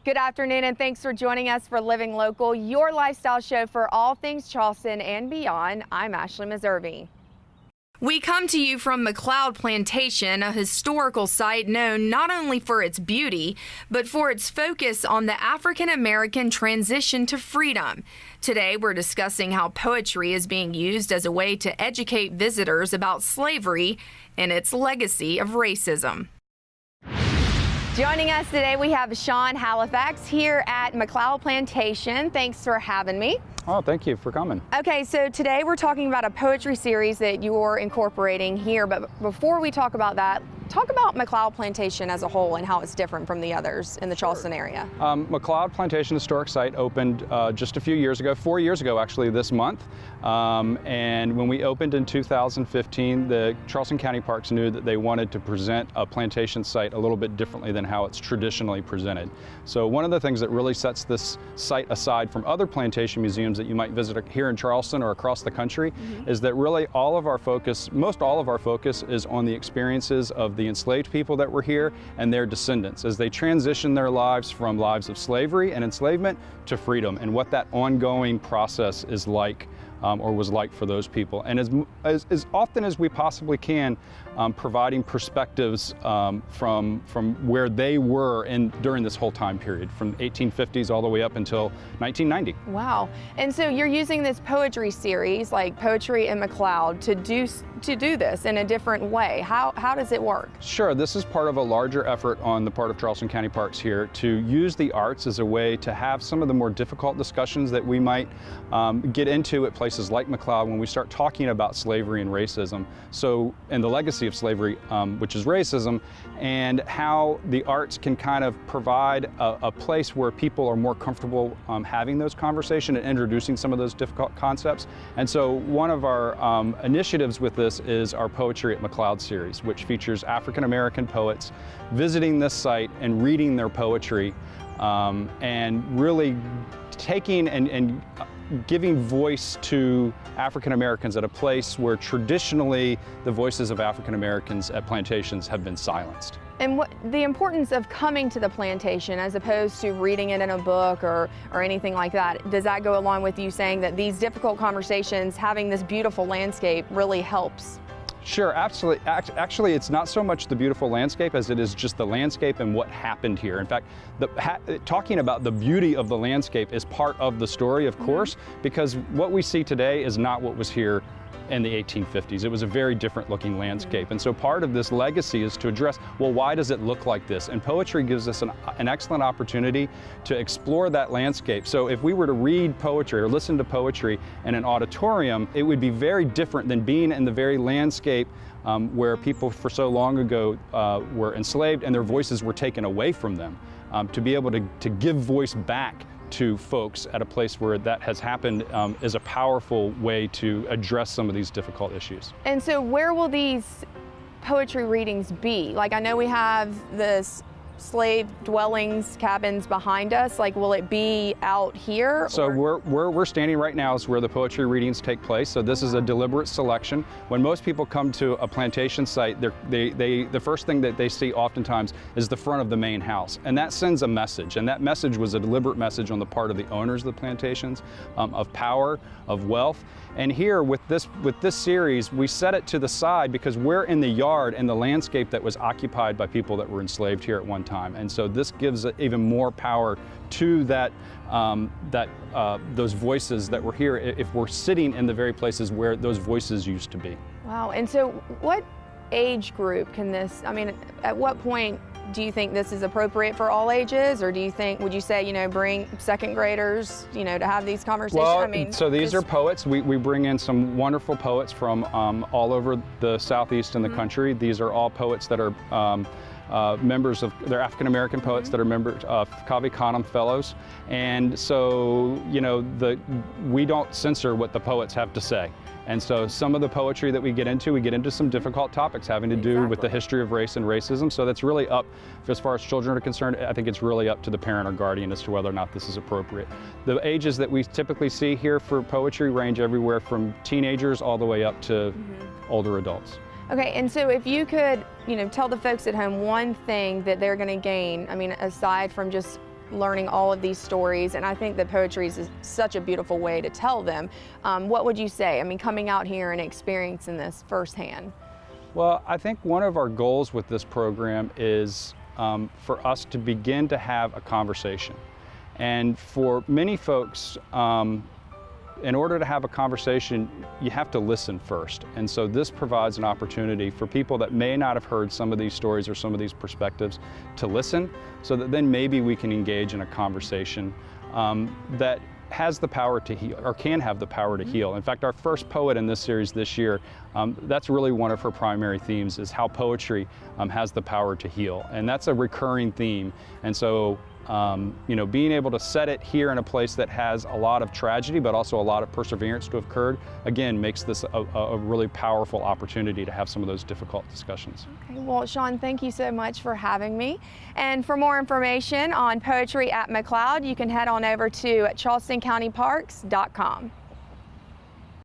Good afternoon, and thanks for joining us for Living Local, your lifestyle show for all things Charleston and beyond. I'm Ashley Meservey. We come to you from McLeod Plantation, a historical site known not only for its beauty, but for its focus on the African American transition to freedom. Today, we're discussing how poetry is being used as a way to educate visitors about slavery and its legacy of racism. Joining us today, we have Sean Halifax here at McLeod Plantation. Thanks for having me. Oh, thank you for coming. Okay, so today we're talking about a poetry series that you're incorporating here, but before we talk about that, talk about McLeod Plantation as a whole and how it's different from the others in the Charleston area. McLeod Plantation Historic Site opened just a few years ago, 4 years ago actually this month. And when we opened in 2015, the Charleston County Parks knew that they wanted to present a plantation site a little bit differently than how it's traditionally presented. So one of the things that really sets this site aside from other plantation museums that you might visit here in Charleston or across the country is that really all of our focus, most all of our focus is on the experiences of the enslaved people that were here and their descendants as they transition their lives from lives of slavery and enslavement to freedom, and what that ongoing process is like or was like for those people. And as often as we possibly can, providing perspectives from where they were during this whole time period, from 1850s all the way up until 1990. Wow. And so you're using this poetry series, like Poetry in McLeod, to do this in a different way. How does it work? Sure, this is part of a larger effort on the part of Charleston County Parks here to use the arts as a way to have some of the more difficult discussions that we might get into at places like McLeod when we start talking about slavery and racism. So, and the legacy of slavery, which is racism, and how the arts can kind of provide a place where people are more comfortable having those conversations and introducing some of those difficult concepts. And so one of our initiatives with this is our Poetry at McLeod series, which features African American poets visiting this site and reading their poetry and really taking and giving voice to African Americans at a place where traditionally the voices of African Americans at plantations have been silenced. And what the importance of coming to the plantation as opposed to reading it in a book or anything like that, does that go along with you saying that these difficult conversations, having this beautiful landscape, really helps? Sure, absolutely. Actually, it's not so much the beautiful landscape as it is just the landscape and what happened here. In fact, talking about the beauty of the landscape is part of the story, of course, because what we see today is not what was here in the 1850s. It was a very different looking landscape. And so part of this legacy is to address, well, why does it look like this? And poetry gives us an excellent opportunity to explore that landscape. So if we were to read poetry or listen to poetry in an auditorium, it would be very different than being in the very landscape where people for so long ago were enslaved and their voices were taken away from them. To be able to give voice back to folks at a place where that has happened is a powerful way to address some of these difficult issues. And so where will these poetry readings be? Like, I know we have this slave dwellings, cabins behind us. Like, will it be out here? So we're standing right now is where the poetry readings take place. So this is a deliberate selection. When most people come to a plantation site, the first thing that they see oftentimes is the front of the main house. And that sends a message. And that message was a deliberate message on the part of the owners of the plantations, of power, of wealth. And here with this series, we set it to the side because we're in the yard and the landscape that was occupied by people that were enslaved here at one time. And so this gives even more power to those voices that were here if we're sitting in the very places where those voices used to be. Wow. And so what age group can this, I mean, at what point do you think this is appropriate for all ages, or do you think, would you say, you know, bring second graders, you know, to have these conversations? Well, I mean, so these are poets. We bring in some wonderful poets from all over the Southeast in the country. These are all poets that are members of, they're African American poets that are members of Cave Canem Fellows. And so, you know, we don't censor what the poets have to say. And so some of the poetry that we get into some difficult topics having to do with the history of race and racism. So that's really up, as far as children are concerned, I think it's really up to the parent or guardian as to whether or not this is appropriate. The ages that we typically see here for poetry range everywhere from teenagers all the way up to older adults. Okay, and so if you could, you know, tell the folks at home one thing that they're going to gain, I mean, aside from just learning all of these stories, and I think that poetry is such a beautiful way to tell them. What would you say? I mean, coming out here and experiencing this firsthand. Well, I think one of our goals with this program is for us to begin to have a conversation. And for many folks, in order to have a conversation, you have to listen first. And so this provides an opportunity for people that may not have heard some of these stories or some of these perspectives to listen, so that then maybe we can engage in a conversation that has the power to heal, or can have the power to heal. In fact, our first poet in this series this year, that's really one of her primary themes, is how poetry has the power to heal. And that's a recurring theme. And so you know, being able to set it here in a place that has a lot of tragedy, but also a lot of perseverance to have occurred, again, makes this a really powerful opportunity to have some of those difficult discussions. Okay, well, Sean, thank you so much for having me. And for more information on poetry at McLeod, you can head on over to charlestoncountyparks.com.